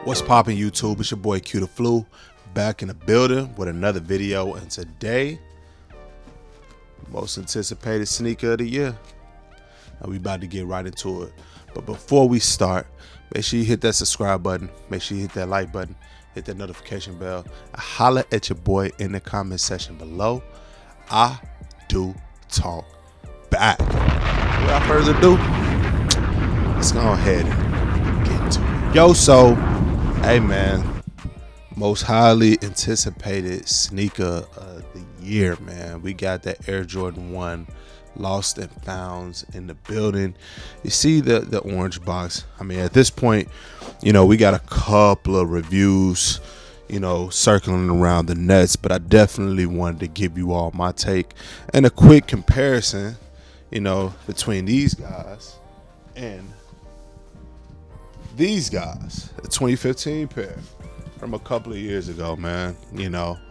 What's poppin' YouTube? It's your boy Q the Flu back in the building with another video, and today, most anticipated sneaker of the year. And we about to get right into it. But before we start, make sure you hit that subscribe button, make sure you hit that like button, hit that notification bell. Holla at your boy in the comment section below. I do talk back. Without further ado, let's go ahead and get into it. Yo, so hey man, most highly anticipated sneaker of the year, man. We got that Air Jordan 1 lost and founds in the building. You see the orange box. I mean, at this point, we got a couple of reviews, circling around the nets, but I definitely wanted to give you all my take and a quick comparison, between these guys and these guys, a 2015 pair from a couple of years ago, man.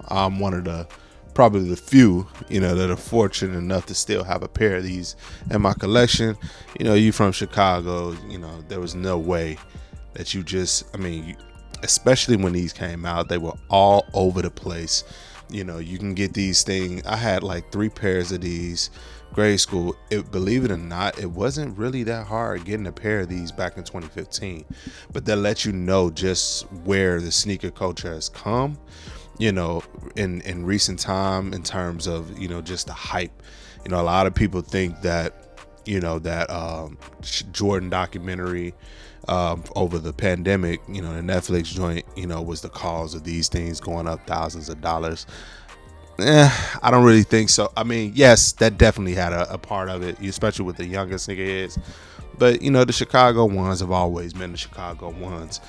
I'm one of probably the few, that are fortunate enough to still have a pair of these in my collection. You from Chicago, there was no way that especially when these came out, they were all over the place. You can get these things. I had like 3 pairs of these. Grade school, believe it or not, it wasn't really that hard getting a pair of these back in 2015, but that lets you know just where the sneaker culture has come, in recent time, in terms of, just the hype. A lot of people think that, Jordan documentary over the pandemic, the Netflix joint, was the cause of these things going up thousands of dollars. I don't really think so. I mean, yes, that definitely had a part of it, especially with the younger sneakerheads. But, the Chicago ones have always been the Chicago ones.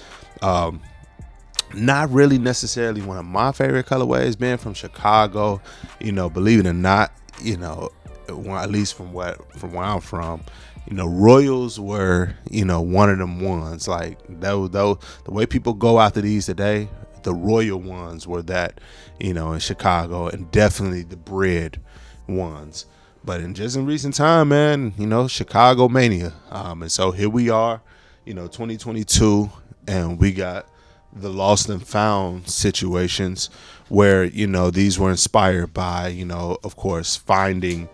Not really necessarily one of my favorite colorways, being from Chicago. Believe it or not, at least from where I'm from, Royals were, one of them ones. Like, the way people go after these today, the Royal ones were that, in Chicago, and definitely the bread ones. But in recent time, man, Chicago mania. And so here we are, 2022, and we got the lost and found situations where, these were inspired by, of course, finding,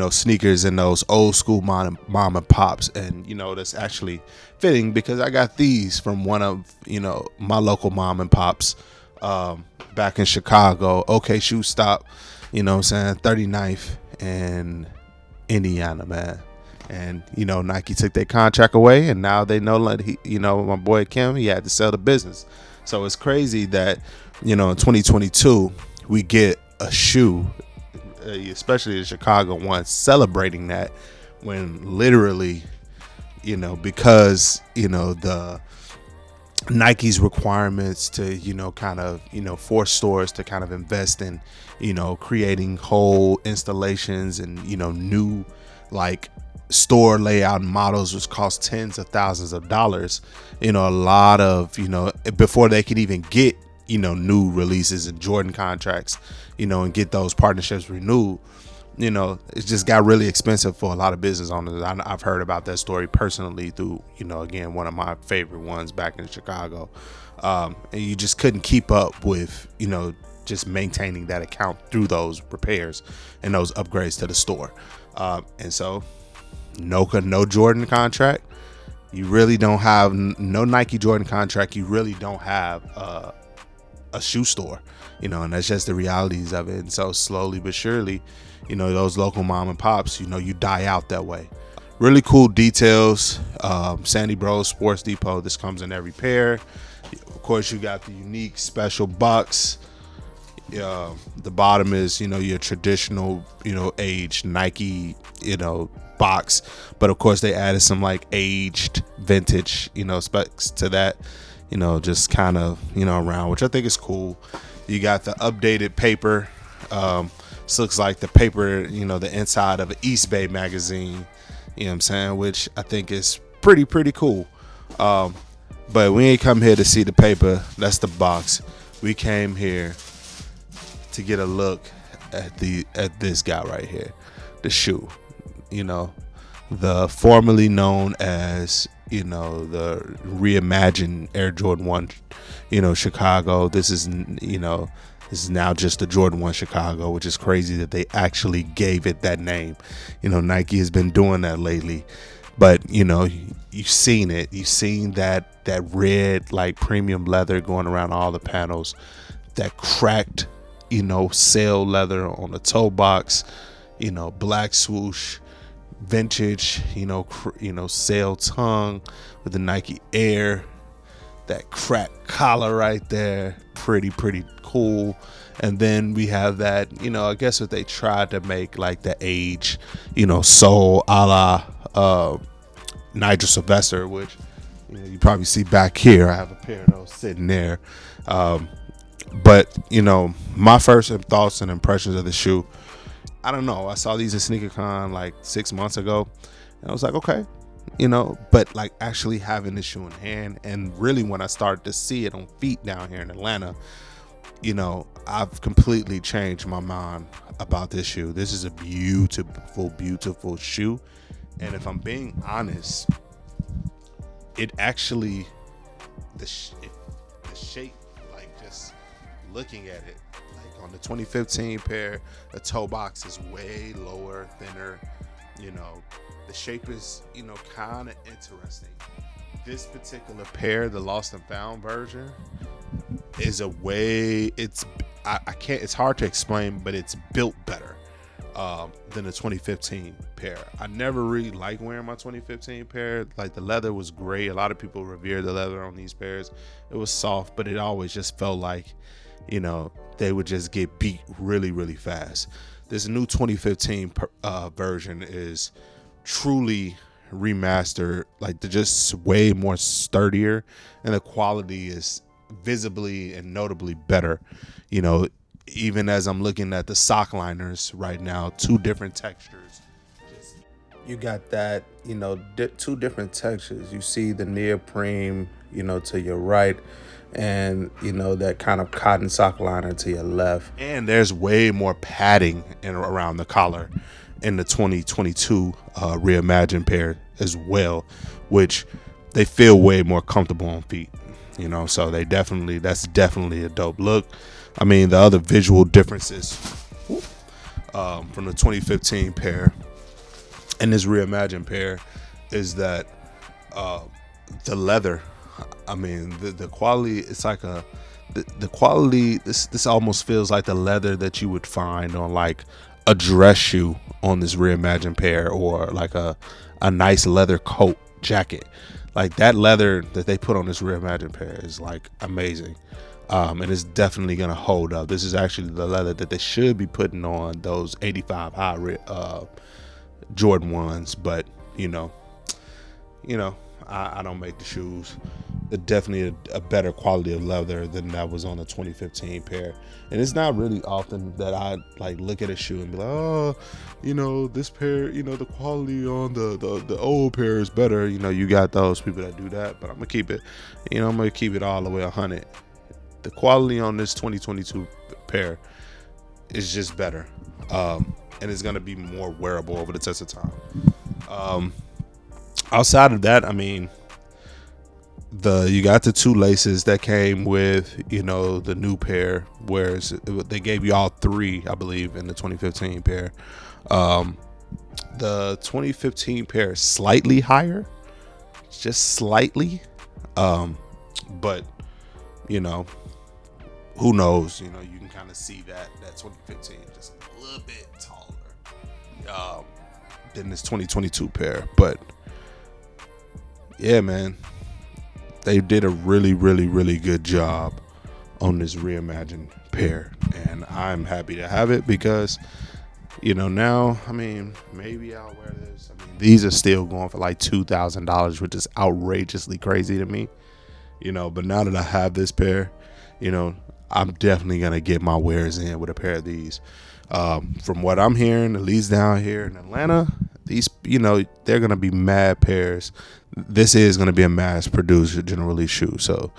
sneakers in those old school mom and pops. And, that's actually fitting because I got these from one of, my local mom and pops back in Chicago. OK Shoe Stop, 39th and Indiana, man. And, Nike took their contract away, and now they know, my boy Kim, he had to sell the business. So it's crazy that, in 2022, we get a shoe, especially the Chicago one, celebrating that, when literally, because, the Nike's requirements to, kind of, force stores to kind of invest in, creating whole installations and, new like store layout models, which cost tens of thousands of dollars, a lot of, before they could even get, new releases and Jordan contracts, and get those partnerships renewed. It just got really expensive for a lot of business owners. I've heard about that story personally through, again, one of my favorite ones back in Chicago. And you just couldn't keep up with, just maintaining that account through those repairs and those upgrades to the store. And so no Jordan contract. You really don't have no Nike Jordan contract. You really don't have a shoe store, and that's just the realities of it. And so slowly but surely, those local mom and pops, you die out that way. Really cool details. Sandy Bros Sports Depot. This comes in every pair. Of course, you got the unique special box. The bottom is, your traditional, aged Nike, box. But of course, they added some like aged vintage, specs to that, just kind of, around, which I think is cool. You got the updated paper. This looks like the paper, the inside of an East Bay magazine, what I'm saying, which I think is pretty cool. But we ain't come here to see the paper. That's the box. We came here to get a look at this guy right here, the shoe. The formerly known as the reimagined Air Jordan 1, Chicago. This is now just the Jordan 1 Chicago, which is crazy that they actually gave it that name. Nike has been doing that lately, but you've seen it. You've seen that red, like, premium leather going around all the panels, that cracked, sail leather on the toe box, black swoosh, vintage, sail tongue with the Nike Air, that cracked collar right there, pretty cool. And then we have that, I guess what they tried to make, like, the age, soul a la Nigel Sylvester, which you probably see back here. I have a pair of those sitting there. But my first thoughts and impressions of the shoe, I don't know. I saw these at SneakerCon like 6 months ago, and I was like, okay, but like actually having the shoe in hand, and really when I started to see it on feet down here in Atlanta, I've completely changed my mind about this shoe. This is a beautiful shoe. And if I'm being honest, it actually, the shape, like, just looking at it, like on the 2015 pair, the toe box is way lower, thinner. The shape is, kind of interesting. This particular pair, the Lost and Found version, is it's hard to explain, but it's built better than the 2015 pair. I never really liked wearing my 2015 pair. Like, the leather was great. A lot of people revere the leather on these pairs. It was soft, but it always just felt like, they would just get beat really fast. This new 2015 version is truly remastered. Like, they're just way more sturdier, and the quality is visibly and notably better. Even as I'm looking at the sock liners right now, two different textures. You got that, two different textures. You see the neoprene, to your right, and that kind of cotton sock liner to your left. And there's way more padding around the collar in the 2022 reimagined pair as well, which they feel way more comfortable on feet. So that's definitely a dope look. I mean, the other visual differences from the 2015 pair and this reimagined pair is that the leather. I mean, the quality. It's like the quality. This almost feels like the leather that you would find on like a dress shoe on this reimagined pair, or like a nice leather coat jacket. Like, that leather that they put on this reimagined pair is like amazing. And it's definitely gonna hold up. This is actually the leather that they should be putting on those 85 high Jordan 1s, but I don't make the shoes. They're definitely a better quality of leather than that was on the 2015 pair. And it's not really often that I like look at a shoe and be like, oh, this pair, the quality on the old pair is better. You got those people that do that, but I'm gonna keep it. I'm gonna keep it all the way 100. The quality on this 2022 pair is just better, and it's gonna be more wearable over the test of time. Outside of that, I mean, you got the two laces that came with the new pair, whereas they gave you all three, I believe, in the 2015 pair. The 2015 pair is slightly higher, just slightly, but who knows? You can kind of see that 2015 just a little bit taller than this 2022 pair. But yeah, man, they did a really good job on this reimagined pair, and I'm happy to have it because now, I mean, maybe I'll wear this. I mean, these are still going for like $2,000, which is outrageously crazy to me. But now that I have this pair, I'm definitely gonna get my wears in with a pair of these. From what I'm hearing, at least down here in Atlanta, these, they're gonna be mad pairs. This is gonna be a mass-produced general release shoe, so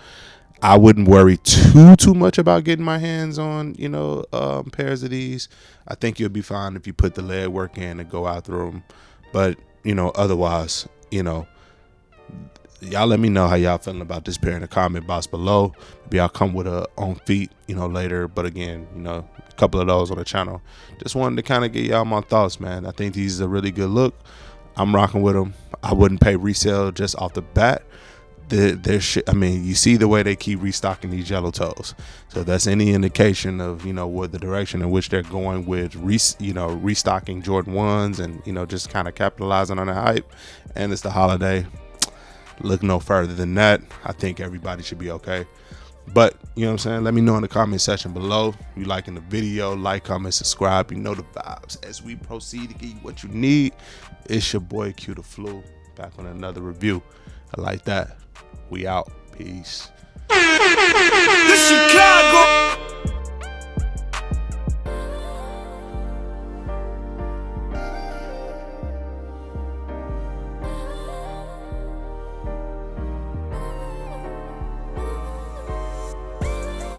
I wouldn't worry too much about getting my hands on, pairs of these. I think you'll be fine if you put the leg work in and go out through them. But, otherwise, Y'all let me know how y'all feeling about this pair in the comment box below. Maybe I'll come with a on feet, later. But again, a couple of those on the channel. Just wanted to kind of get y'all my thoughts, man. I think these is a really good look. I'm rocking with them. I wouldn't pay resale just off the bat. Their shit. I mean, you see the way they keep restocking these yellow toes. So that's any indication of what the direction in which they're going with restocking Jordan 1s and just kind of capitalizing on the hype. And it's the holiday. Look no further than that. I think everybody should be okay. But you know what I'm saying, let me know in the comment section below. You liking the video, like, comment, subscribe. You know the vibes. As we proceed to give you what you need, it's your boy Q the Flu, back on another review. I like that. We out. Peace. The Chicago